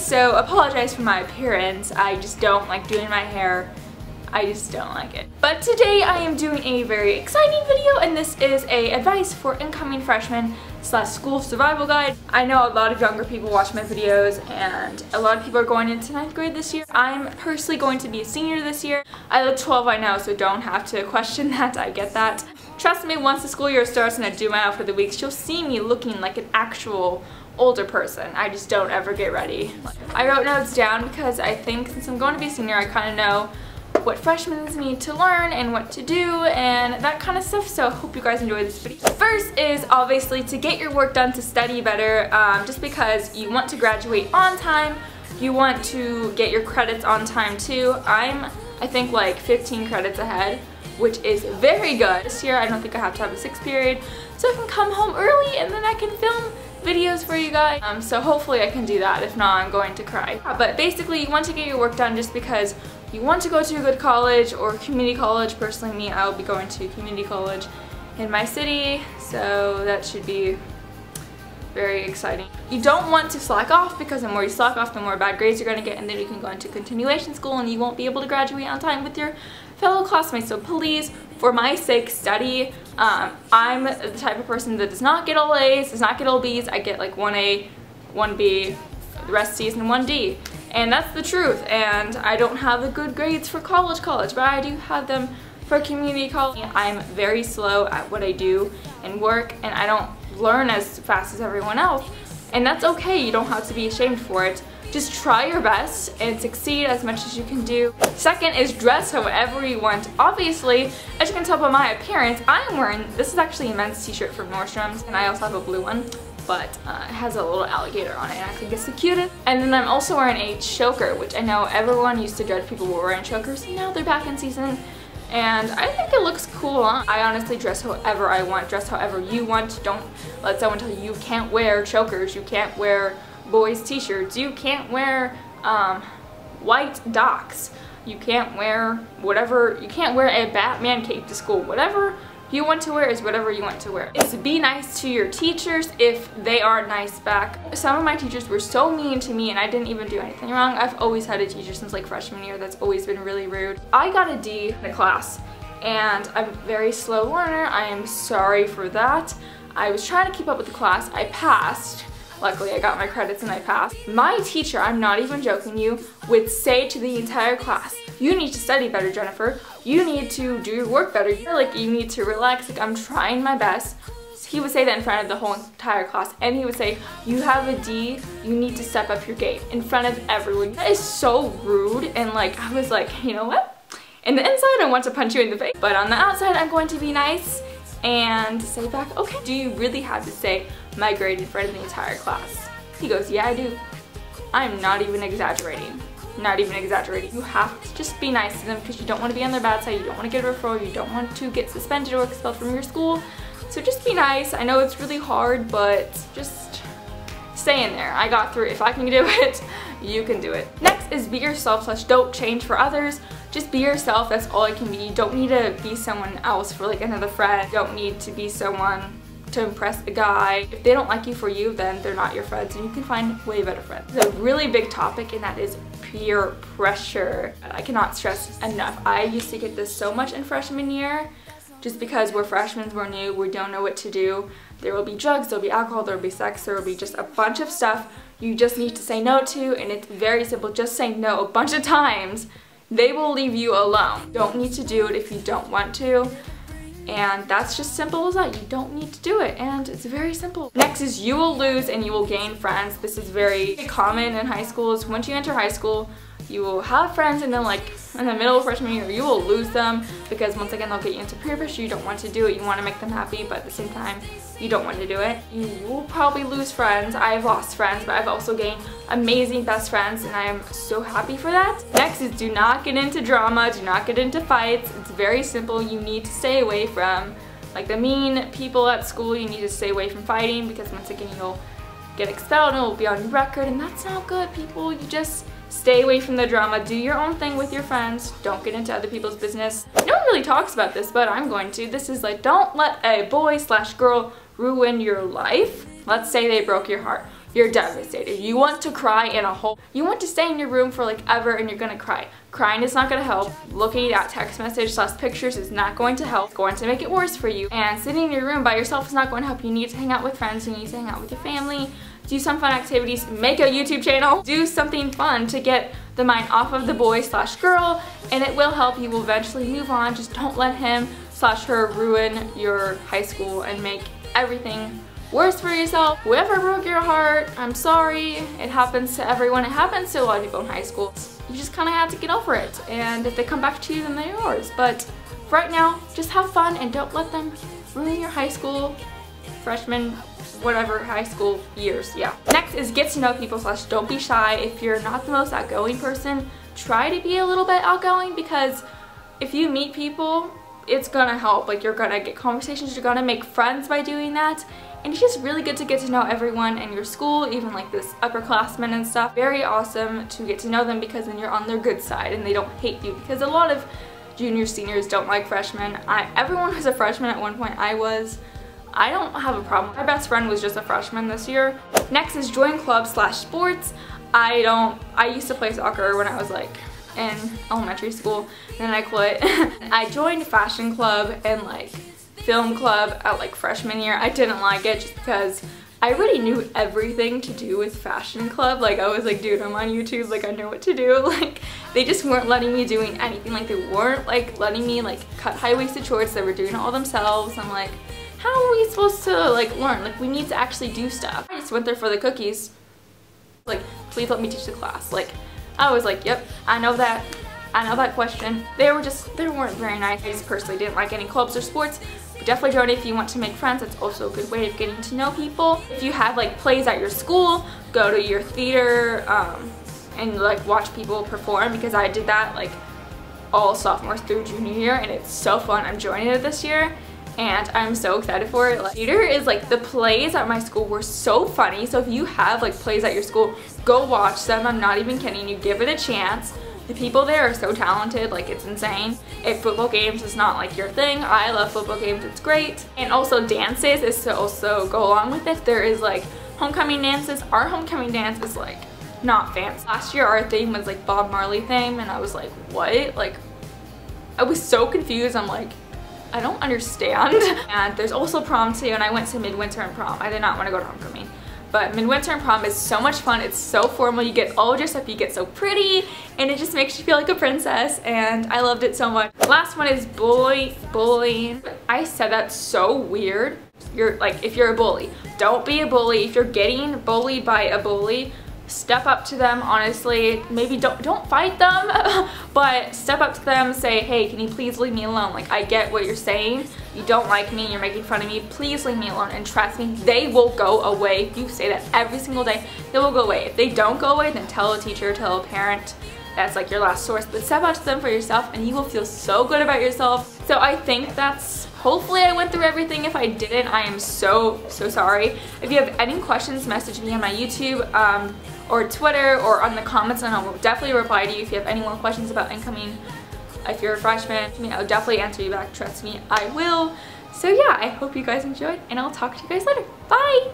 so apologize for my appearance. I just don't like doing my hair. I just don't like it. But today I am doing a very exciting video, and this is a advice for incoming freshmen / school survival guide. I know a lot of younger people watch my videos, and a lot of people are going into 9th grade this year. I'm personally going to be a senior this year. I look 12 right now, so don't have to question that. I get that. Trust me, once the school year starts and I do my outfit of the weeks, you'll see me looking like an actual older person. I just don't ever get ready. I wrote notes down because I think since I'm going to be a senior, I kind of know what freshmen need to learn and what to do and that kind of stuff, so I hope you guys enjoy this video. First is obviously to get your work done, to study better, just because you want to graduate on time, you want to get your credits on time too. I think like 15 credits ahead, which is very good. This year I don't think I have to have a 6th period, so I can come home early and then I can film videos for you guys. So hopefully I can do that. If not, I'm going to cry. But basically you want to get your work done just because you want to go to a good college or community college. Personally, me, I will be going to community college in my city, so that should be very exciting. You don't want to slack off, because the more you slack off, the more bad grades you're going to get, and then you can go into continuation school and you won't be able to graduate on time with your fellow classmates. So please, for my sake, study. I'm the type of person that does not get all A's, does not get all B's. I get like 1A, 1B, the rest C's, and 1D. And that's the truth, and I don't have the good grades for college, but I do have them for community college. I'm very slow at what I do and work, and I don't learn as fast as everyone else, and that's okay. You don't have to be ashamed for it. Just try your best and succeed as much as you can do. Second is dress however you want. Obviously, as you can tell by my appearance, I'm wearing, this is actually a men's t-shirt from Nordstrom's, and I also have a blue one, but it has a little alligator on it, and I think it's the cutest. And then I'm also wearing a choker, which I know everyone used to judge people who were wearing chokers, and now they're back in season, and I think it looks cool on. I honestly dress however I want, dress however you want. Don't let someone tell you can't wear chokers, you can't wear boys t-shirts, you can't wear white docks, you can't wear whatever, you can't wear a Batman cape to school. Whatever you want to wear is whatever you want to wear. It's be nice to your teachers if they are nice back. Some of my teachers were so mean to me and I didn't even do anything wrong. I've always had a teacher since like freshman year that's always been really rude. I got a D in the class, and I'm a very slow learner. I am sorry for that. I was trying to keep up with the class. I passed. Luckily, I got my credits and I passed. My teacher, I'm not even joking you, would say to the entire class, "You need to study better, Jennifer. You need to do your work better. Like, you need to relax. Like, I'm trying my best." He would say that in front of the whole entire class, and he would say, "You have a D, you need to step up your game," in front of everyone. That is so rude, and like, I was like, you know what? In the inside, I want to punch you in the face, but on the outside, I'm going to be nice and say back, "Okay, do you really have to say my grade in front of the entire class?" He goes, "Yeah, I do." I'm not even exaggerating. Not even exaggerating. You have to just be nice to them because you don't want to be on their bad side, you don't want to get a referral, you don't want to get suspended or expelled from your school. So just be nice. I know it's really hard, but just stay in there. I got through it. If I can do it, you can do it. Next is be yourself / don't change for others. Just be yourself, that's all it can be. You don't need to be someone else for like another friend. You don't need to be someone to impress a guy. If they don't like you for you, then they're not your friends, and you can find way better friends. It's a really big topic, and that is peer pressure. I cannot stress enough. I used to get this so much in freshman year, just because we're freshmen, we're new, we don't know what to do. There will be drugs, there'll be alcohol, there'll be sex, there will be just a bunch of stuff you just need to say no to, and it's very simple. Just say no a bunch of times. They will leave you alone. You don't need to do it if you don't want to. And that's just simple as that. You don't need to do it, and it's very simple. Next is you will lose and you will gain friends. This is very common in high schools. Once you enter high school, you will have friends, and then like in the middle of freshman year, you will lose them because once again, they'll get you into peer pressure. You don't want to do it. You want to make them happy, but at the same time, you don't want to do it. You will probably lose friends. I've lost friends, but I've also gained amazing best friends, and I am so happy for that. Next is do not get into drama. Do not get into fights. It's very simple. You need to stay away from like the mean people at school. You need to stay away from fighting because once again, you'll get expelled and it will be on your record, and that's not good, people. You just stay away from the drama. Do your own thing with your friends. Don't get into other people's business. No one really talks about this, but I'm going to. This is like, don't let a boy / girl ruin your life. Let's say they broke your heart. you're devastated. You want to cry in a hole. You want to stay in your room for like ever and you're gonna cry. Crying is not gonna help. Looking at text messages / pictures is not going to help. It's going to make it worse for you. And sitting in your room by yourself is not going to help. You need to hang out with friends. You need to hang out with your family. Do some fun activities. Make a YouTube channel. Do something fun to get the mind off of the boy / girl, and it will help. You will eventually move on. Just don't let him / her ruin your high school and make everything worse for yourself. Whoever broke your heart, I'm sorry. It happens to everyone. It happens to a lot of people in high school. You just kind of have to get over it, and if they come back to you, then they're yours. But right now, just have fun and don't let them ruin your high school, freshman, whatever high school years. Yeah. Next is get to know people / don't be shy. If you're not the most outgoing person, try to be a little bit outgoing, because if you meet people, it's gonna help. Like, you're gonna get conversations, you're gonna make friends by doing that. And it's just really good to get to know everyone in your school, even like this upperclassmen and stuff. Very awesome to get to know them, because then you're on their good side and they don't hate you, because a lot of juniors, seniors don't like freshmen. Everyone was a freshman at one point. I don't have a problem. My best friend was just a freshman this year. Next is join clubs / sports. I used to play soccer when I was like in elementary school, and then I quit. I joined fashion club and like film club at like freshman year. I didn't like it just because I already knew everything to do with fashion club. Like, I was like, dude, I'm on YouTube, like I know what to do. Like, they just weren't letting me doing anything. Like, they weren't like letting me like cut high-waisted shorts. They were doing it all themselves. I'm like, how are we supposed to like learn? Like, we need to actually do stuff. I just went there for the cookies. Like, please let me teach the class. Like, I was like, yep, I know that question. They weren't very nice. I just personally didn't like any clubs or sports. But definitely join it if you want to make friends. That's also a good way of getting to know people. If you have like plays at your school, go to your theater and like watch people perform, because I did that like all sophomore through junior year, and it's so fun. I'm joining it this year, and I'm so excited for it. Like, theater is like, the plays at my school were so funny. So if you have like plays at your school, go watch them. I'm not even kidding you. Give it a chance. The people there are so talented, like, it's insane. If football games is not like your thing, I love football games, it's great. And also dances is to also go along with it. There is like homecoming dances. Our homecoming dance is like not fancy. Last year our theme was like Bob Marley theme, and I was like, what? Like, I was so confused. I'm like, I don't understand. And there's also prom too, and I went to midwinter and prom. I did not want to go to homecoming. But midwinter and prom is so much fun. It's so formal. You get all dressed up, you get so pretty, and it just makes you feel like a princess, and I loved it so much. Last one is bullying. I said that so weird. You're like, if you're a bully, don't be a bully. If you're getting bullied by a bully, step up to them, honestly. Maybe don't fight them, but step up to them, say, hey, can you please leave me alone? Like, I get what you're saying. You don't like me, you're making fun of me, please leave me alone. And trust me, they will go away. If you say that every single day, they will go away. If they don't go away, then tell a teacher, tell a parent. That's like your last source. But step up to them for yourself, and you will feel so good about yourself. So I think that's, hopefully I went through everything. If I didn't, I am so sorry. If you have any questions, message me on my YouTube or Twitter or on the comments, and I will definitely reply to you. If you have any more questions about incoming, if you're a freshman, I'll definitely answer you back. Trust me, I will. So yeah, I hope you guys enjoyed, and I'll talk to you guys later. Bye!